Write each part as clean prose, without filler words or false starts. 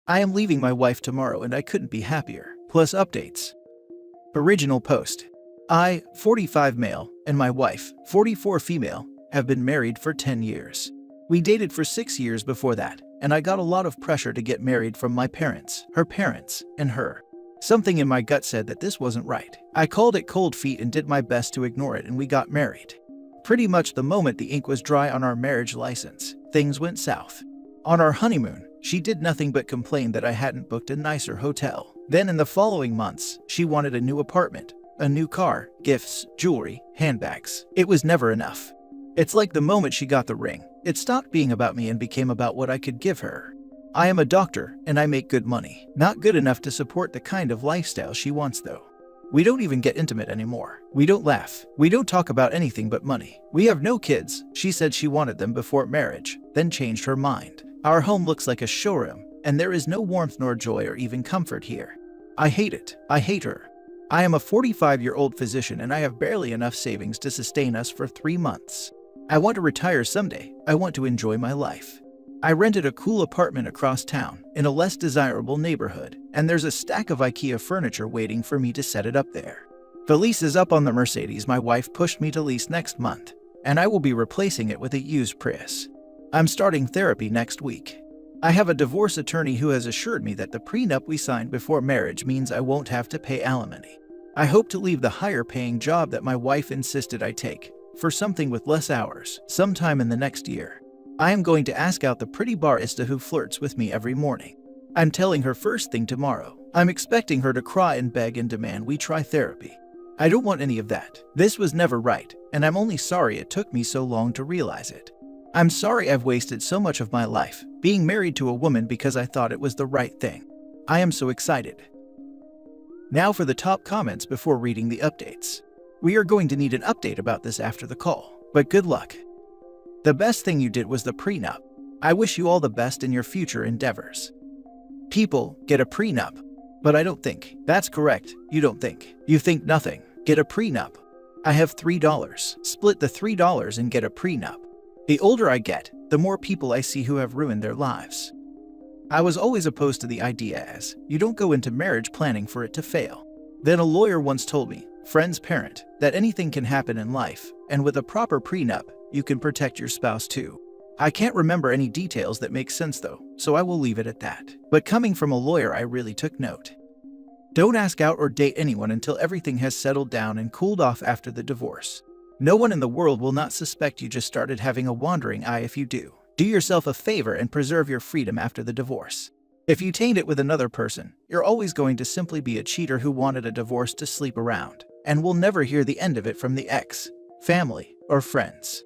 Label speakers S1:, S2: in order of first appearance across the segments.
S1: I am leaving my wife tomorrow and I couldn't be happier. Plus updates. Original post. I, 45 male, and my wife, 44 female, have been married for 10 years. We dated for 6 years before that, and I got a lot of pressure to get married from my parents, her parents, and her. Something in my gut said that this wasn't right. I called it cold feet and did my best to ignore it, and we got married. Pretty much the moment the ink was dry on our marriage license, things went south. On our honeymoon, she did nothing but complain that I hadn't booked a nicer hotel. Then in the following months, she wanted a new apartment, a new car, gifts, jewelry, handbags. It was never enough. It's like the moment she got the ring, it stopped being about me and became about what I could give her. I am a doctor and I make good money. Not good enough to support the kind of lifestyle she wants though. We don't even get intimate anymore. We don't laugh. We don't talk about anything but money. We have no kids. She said she wanted them before marriage, then changed her mind. Our home looks like a showroom, and there is no warmth nor joy or even comfort here. I hate it. I hate her. I am a 45-year-old physician and I have barely enough savings to sustain us for 3 months. I want to retire someday. I want to enjoy my life. I rented a cool apartment across town in a less desirable neighborhood, and there's a stack of IKEA furniture waiting for me to set it up there. The lease is up on the Mercedes my wife pushed me to lease next month, and I will be replacing it with a used Prius. I'm starting therapy next week. I have a divorce attorney who has assured me that the prenup we signed before marriage means I won't have to pay alimony. I hope to leave the higher-paying job that my wife insisted I take for something with less hours sometime in the next year. I am going to ask out the pretty barista who flirts with me every morning. I'm telling her first thing tomorrow. I'm expecting her to cry and beg and demand we try therapy. I don't want any of that. This was never right, and I'm only sorry it took me so long to realize it. I'm sorry I've wasted so much of my life being married to a woman because I thought it was the right thing. I am so excited. Now for the top comments before reading the updates. We are going to need an update about this after the call, but good luck. The best thing you did was the prenup. I wish you all the best in your future endeavors. People get a prenup, but I don't think. That's correct, you don't think. You think nothing. Get a prenup. I have $3. Split the $3 and get a prenup. The older I get, the more people I see who have ruined their lives. I was always opposed to the idea as, you don't go into marriage planning for it to fail. Then a lawyer once told me, friend's parent, that anything can happen in life, and with a proper prenup, you can protect your spouse too. I can't remember any details that make sense though, so I will leave it at that. But coming from a lawyer, I really took note. Don't ask out or date anyone until everything has settled down and cooled off after the divorce. No one in the world will not suspect you just started having a wandering eye if you do. Do yourself a favor and preserve your freedom after the divorce. If you taint it with another person, you're always going to simply be a cheater who wanted a divorce to sleep around, and will never hear the end of it from the ex, family, or friends.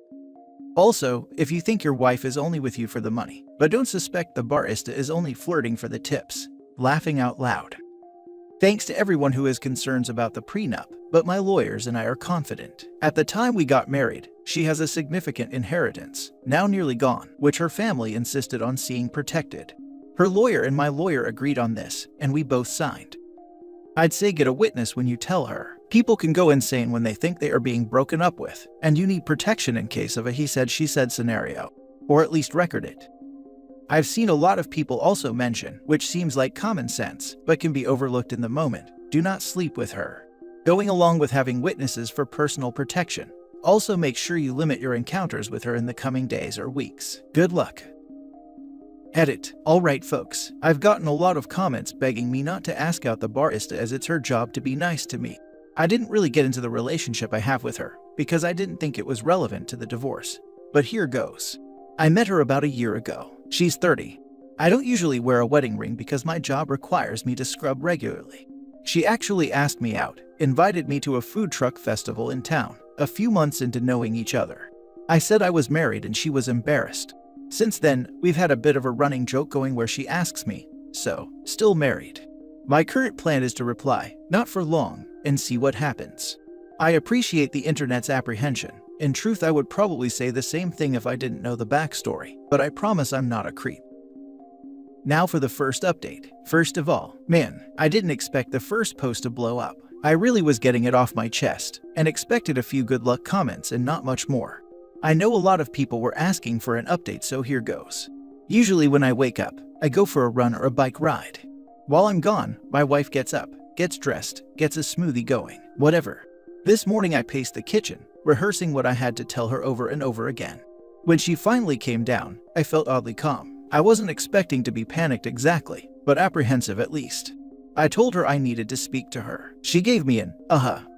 S1: Also, if you think your wife is only with you for the money, but don't suspect the barista is only flirting for the tips, laughing out loud. Thanks to everyone who has concerns about the prenup, but my lawyers and I are confident. At the time we got married, she has a significant inheritance, now nearly gone, which her family insisted on seeing protected. Her lawyer and my lawyer agreed on this, and we both signed. I'd say get a witness when you tell her. People can go insane when they think they are being broken up with, and you need protection in case of a he said she said scenario, or at least record it. I've seen a lot of people also mention, which seems like common sense, but can be overlooked in the moment, do not sleep with her. Going along with having witnesses for personal protection, also make sure you limit your encounters with her in the coming days or weeks. Good luck. Edit. Alright folks, I've gotten a lot of comments begging me not to ask out the barista as it's her job to be nice to me. I didn't really get into the relationship I have with her, because I didn't think it was relevant to the divorce. But here goes. I met her about a year ago. She's 30. I don't usually wear a wedding ring because my job requires me to scrub regularly. She actually asked me out, invited me to a food truck festival in town, a few months into knowing each other. I said I was married and she was embarrassed. Since then, we've had a bit of a running joke going where she asks me, so, still married? My current plan is to reply, not for long, and see what happens. I appreciate the internet's apprehension. In truth, I would probably say the same thing if I didn't know the backstory, but I promise I'm not a creep. Now for the first update. First of all, man, I didn't expect the first post to blow up. I really was getting it off my chest, and expected a few good luck comments and not much more. I know a lot of people were asking for an update, so here goes. Usually when I wake up, I go for a run or a bike ride. While I'm gone, my wife gets up, gets dressed, gets a smoothie going, whatever. This morning I paced the kitchen, rehearsing what I had to tell her over and over again. When she finally came down, I felt oddly calm. I wasn't expecting to be panicked exactly, but apprehensive at least. I told her I needed to speak to her. She gave me an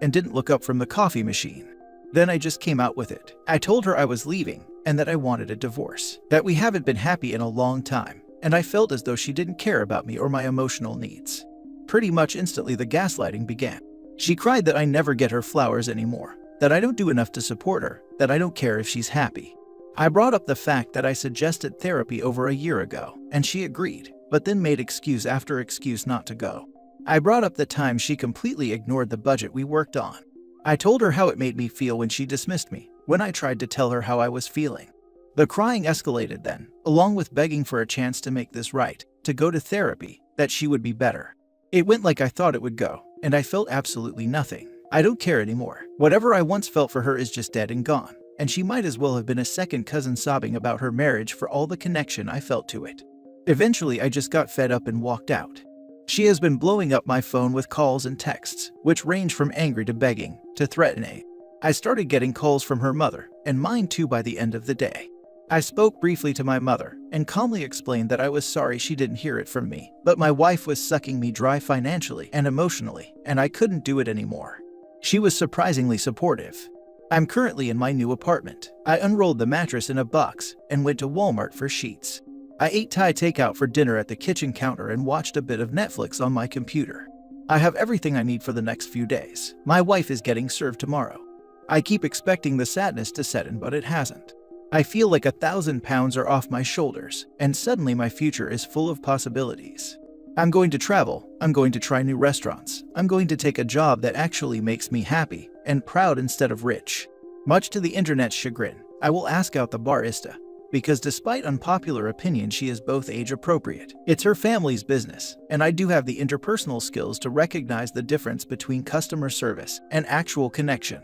S1: and didn't look up from the coffee machine. Then I just came out with it. I told her I was leaving and that I wanted a divorce, that we haven't been happy in a long time, and I felt as though she didn't care about me or my emotional needs. Pretty much instantly the gaslighting began. She cried that I never get her flowers anymore, that I don't do enough to support her, that I don't care if she's happy. I brought up the fact that I suggested therapy over a year ago, and she agreed, but then made excuse after excuse not to go. I brought up the time she completely ignored the budget we worked on. I told her how it made me feel when she dismissed me, when I tried to tell her how I was feeling. The crying escalated then, along with begging for a chance to make this right, to go to therapy, that she would be better. It went like I thought it would go, and I felt absolutely nothing. I don't care anymore. Whatever I once felt for her is just dead and gone, and she might as well have been a second cousin sobbing about her marriage for all the connection I felt to it. Eventually, I just got fed up and walked out. She has been blowing up my phone with calls and texts, which range from angry to begging, to threatening. I started getting calls from her mother, and mine too by the end of the day. I spoke briefly to my mother, and calmly explained that I was sorry she didn't hear it from me, but my wife was sucking me dry financially and emotionally, and I couldn't do it anymore. She was surprisingly supportive. I'm currently in my new apartment. I unrolled the mattress in a box and went to Walmart for sheets. I ate Thai takeout for dinner at the kitchen counter and watched a bit of Netflix on my computer. I have everything I need for the next few days. My wife is getting served tomorrow. I keep expecting the sadness to set in, but it hasn't. I feel like 1,000 pounds are off my shoulders, and suddenly my future is full of possibilities. I'm going to travel, I'm going to try new restaurants, I'm going to take a job that actually makes me happy and proud instead of rich. Much to the internet's chagrin, I will ask out the barista, because despite unpopular opinion, she is both age appropriate. It's her family's business, and I do have the interpersonal skills to recognize the difference between customer service and actual connection.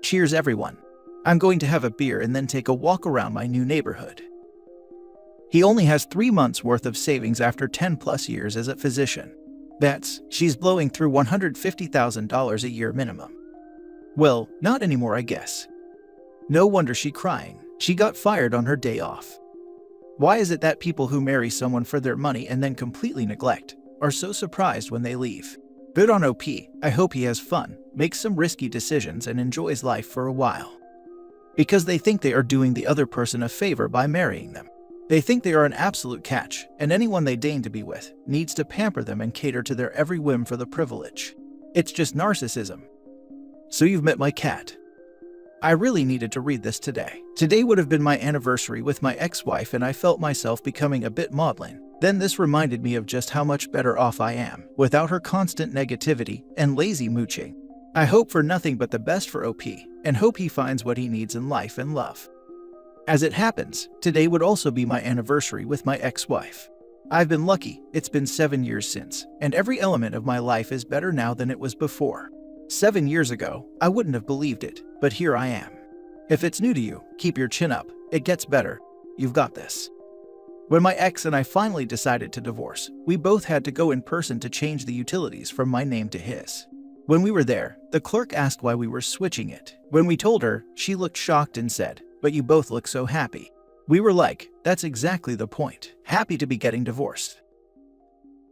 S1: Cheers, everyone. I'm going to have a beer and then take a walk around my new neighborhood. He only has 3 months worth of savings after 10 plus years as a physician. She's blowing through $150,000 a year minimum. Well, not anymore, I guess. No wonder she's crying. She got fired on her day off. Why is it that people who marry someone for their money and then completely neglect are so surprised when they leave? Good on OP. I hope he has fun, makes some risky decisions, and enjoys life for a while. Because they think they are doing the other person a favor by marrying them. They think they are an absolute catch, and anyone they deign to be with needs to pamper them and cater to their every whim for the privilege. It's just narcissism. So you've met my cat. I really needed to read this today. Today would have been my anniversary with my ex-wife, and I felt myself becoming a bit maudlin. Then this reminded me of just how much better off I am without her constant negativity and lazy mooching. I hope for nothing but the best for OP, and hope he finds what he needs in life and love. As it happens, today would also be my anniversary with my ex-wife. I've been lucky, it's been 7 years since, and every element of my life is better now than it was before. 7 years ago, I wouldn't have believed it, but here I am. If it's new to you, keep your chin up, it gets better. You've got this. When my ex and I finally decided to divorce, we both had to go in person to change the utilities from my name to his. When we were there, the clerk asked why we were switching it. When we told her, she looked shocked and said, "But you both look so happy." We were like, that's exactly the point. Happy to be getting divorced.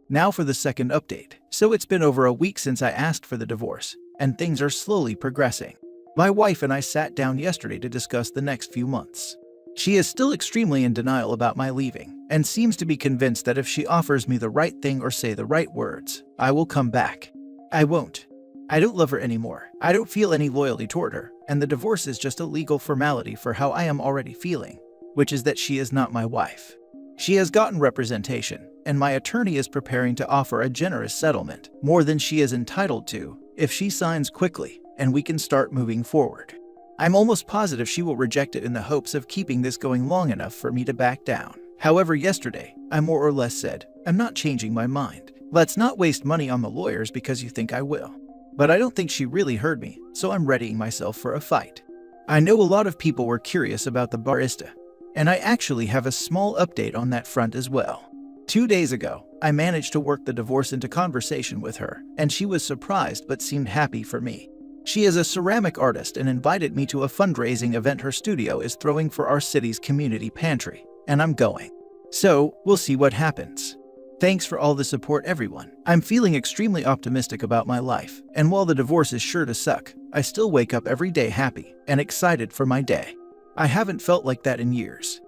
S1: Now for the second update. So it's been over a week since I asked for the divorce, and things are slowly progressing. My wife and I sat down yesterday to discuss the next few months. She is still extremely in denial about my leaving, and seems to be convinced that if she offers me the right thing or say the right words, I will come back. I won't. I don't love her anymore. I don't feel any loyalty toward her, and the divorce is just a legal formality for how I am already feeling, which is that she is not my wife. She has gotten representation, and my attorney is preparing to offer a generous settlement, more than she is entitled to, if she signs quickly, and we can start moving forward. I'm almost positive she will reject it in the hopes of keeping this going long enough for me to back down. However, yesterday, I more or less said, I'm not changing my mind. Let's not waste money on the lawyers because you think I will. But I don't think she really heard me, so I'm readying myself for a fight. I know a lot of people were curious about the barista. and I actually have a small update on that front as well. 2 days ago, I managed to work the divorce into conversation with her, and she was surprised but seemed happy for me. She is a ceramic artist and invited me to a fundraising event her studio is throwing for our city's community pantry, and I'm going. So, we'll see what happens. Thanks for all the support, everyone. I'm feeling extremely optimistic about my life, and while the divorce is sure to suck, I still wake up every day happy and excited for my day. I haven't felt like that in years.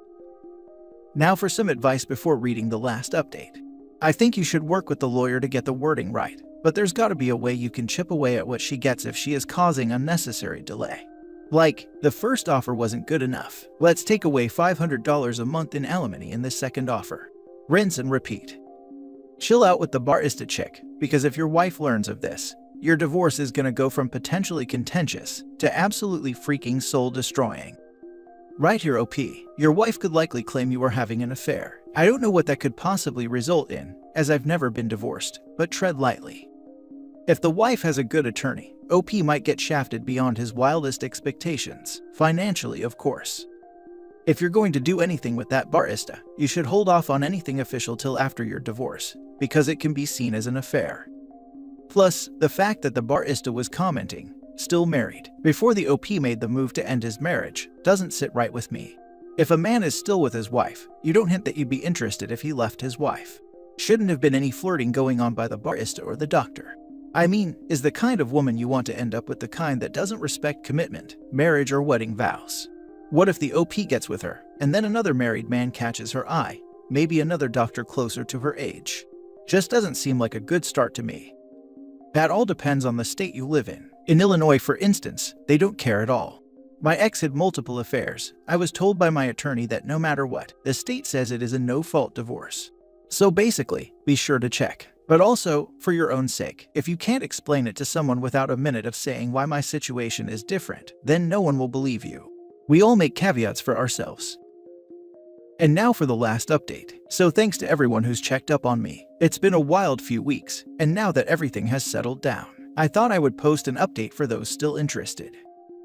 S1: Now for some advice before reading the last update. I think you should work with the lawyer to get the wording right, but there's gotta be a way you can chip away at what she gets if she is causing unnecessary delay. Like, the first offer wasn't good enough. Let's take away $500 a month in alimony in the second offer. Rinse and repeat. Chill out with the barista chick, because if your wife learns of this, your divorce is gonna go from potentially contentious to absolutely freaking soul-destroying. Right here, OP, your wife could likely claim you are having an affair. I don't know what that could possibly result in, as I've never been divorced, but tread lightly. If the wife has a good attorney, OP might get shafted beyond his wildest expectations, financially of course. If you're going to do anything with that barista, you should hold off on anything official till after your divorce, because it can be seen as an affair. Plus, the fact that the barista was commenting, still married, before the OP made the move to end his marriage, doesn't sit right with me. If a man is still with his wife, you don't hint that you'd be interested if he left his wife. Shouldn't have been any flirting going on by the barista or the doctor. I mean, is the kind of woman you want to end up with the kind that doesn't respect commitment, marriage, or wedding vows? What if the OP gets with her, and then another married man catches her eye, maybe another doctor closer to her age? Just doesn't seem like a good start to me. That all depends on the state you live in. In Illinois, for instance, they don't care at all. My ex had multiple affairs. I was told by my attorney that no matter what, the state says it is a no-fault divorce. So basically, be sure to check. But also, for your own sake, if you can't explain it to someone without a minute of saying why my situation is different, then no one will believe you. We all make caveats for ourselves. And now for the last update. So thanks to everyone who's checked up on me. It's been a wild few weeks, and now that everything has settled down, I thought I would post an update for those still interested.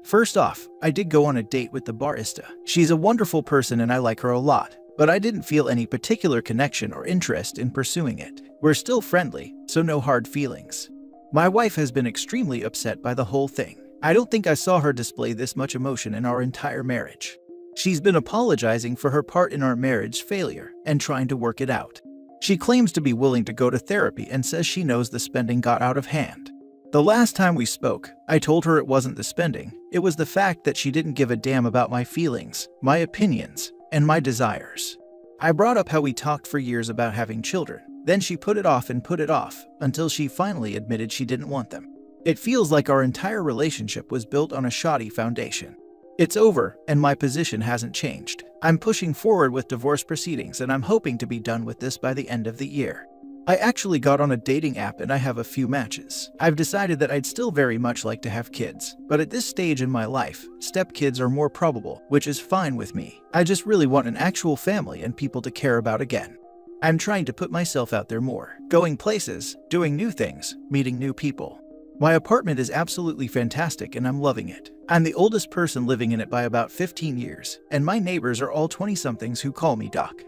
S1: First off, I did go on a date with the barista. She's a wonderful person and I like her a lot, but I didn't feel any particular connection or interest in pursuing it. We're still friendly, so no hard feelings. My wife has been extremely upset by the whole thing. I don't think I saw her display this much emotion in our entire marriage. She's been apologizing for her part in our marriage failure and trying to work it out. She claims to be willing to go to therapy and says she knows the spending got out of hand. The last time we spoke, I told her it wasn't the spending, it was the fact that she didn't give a damn about my feelings, my opinions, and my desires. I brought up how we talked for years about having children, then she put it off and put it off, until she finally admitted she didn't want them. It feels like our entire relationship was built on a shoddy foundation. It's over, and my position hasn't changed. I'm pushing forward with divorce proceedings and I'm hoping to be done with this by the end of the year. I actually got on a dating app and I have a few matches. I've decided that I'd still very much like to have kids, but at this stage in my life, stepkids are more probable, which is fine with me. I just really want an actual family and people to care about again. I'm trying to put myself out there more, going places, doing new things, meeting new people. My apartment is absolutely fantastic and I'm loving it. I'm the oldest person living in it by about 15 years, and my neighbors are all 20-somethings who call me Doc.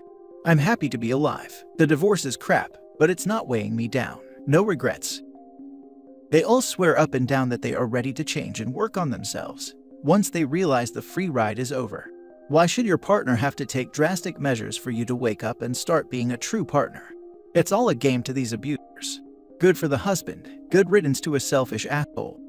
S1: I'm happy to be alive. The divorce is crap, but it's not weighing me down. No regrets. They all swear up and down that they are ready to change and work on themselves once they realize the free ride is over. Why should your partner have to take drastic measures for you to wake up and start being a true partner? It's all a game to these abusers. Good for the husband, good riddance to a selfish asshole.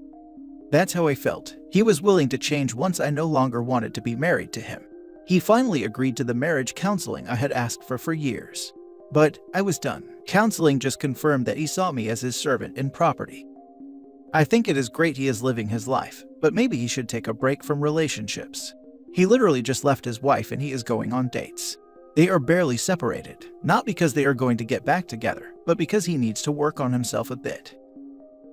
S1: That's how I felt. He was willing to change once I no longer wanted to be married to him. He finally agreed to the marriage counseling I had asked for years. But I was done. Counseling just confirmed that he saw me as his servant and property. I think it is great he is living his life, but maybe he should take a break from relationships. He literally just left his wife and he is going on dates. They are barely separated, not because they are going to get back together, but because he needs to work on himself a bit.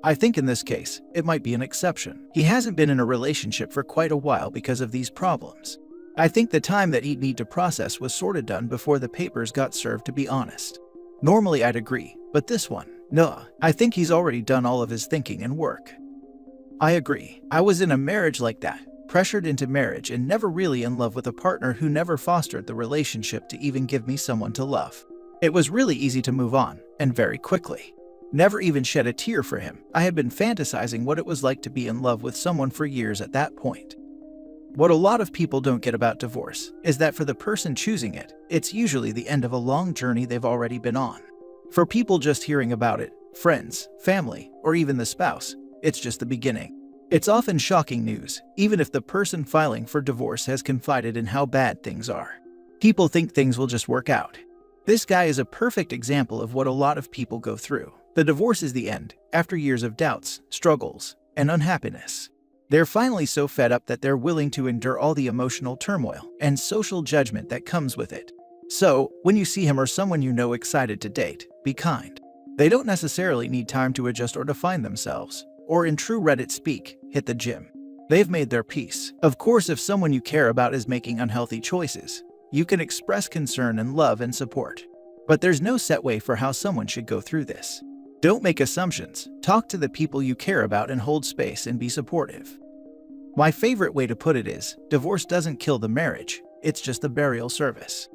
S1: I think in this case, it might be an exception. He hasn't been in a relationship for quite a while because of these problems. I think the time that he'd need to process was sorta done before the papers got served, to be honest. Normally I'd agree, but this one, no, I think he's already done all of his thinking and work. I agree. I was in a marriage like that, pressured into marriage and never really in love with a partner who never fostered the relationship to even give me someone to love. It was really easy to move on, and very quickly. Never even shed a tear for him. I had been fantasizing what it was like to be in love with someone for years at that point. What a lot of people don't get about divorce is that for the person choosing it, it's usually the end of a long journey they've already been on. For people just hearing about it, friends, family, or even the spouse, it's just the beginning. It's often shocking news, even if the person filing for divorce has confided in how bad things are. People think things will just work out. This guy is a perfect example of what a lot of people go through. The divorce is the end, after years of doubts, struggles, and unhappiness. They're finally so fed up that they're willing to endure all the emotional turmoil and social judgment that comes with it. So, when you see him or someone you know excited to date, be kind. They don't necessarily need time to adjust or define themselves, or in true Reddit speak, hit the gym. They've made their peace. Of course, if someone you care about is making unhealthy choices, you can express concern and love and support. But there's no set way for how someone should go through this. Don't make assumptions, talk to the people you care about and hold space and be supportive. My favorite way to put it is, divorce doesn't kill the marriage, it's just the burial service.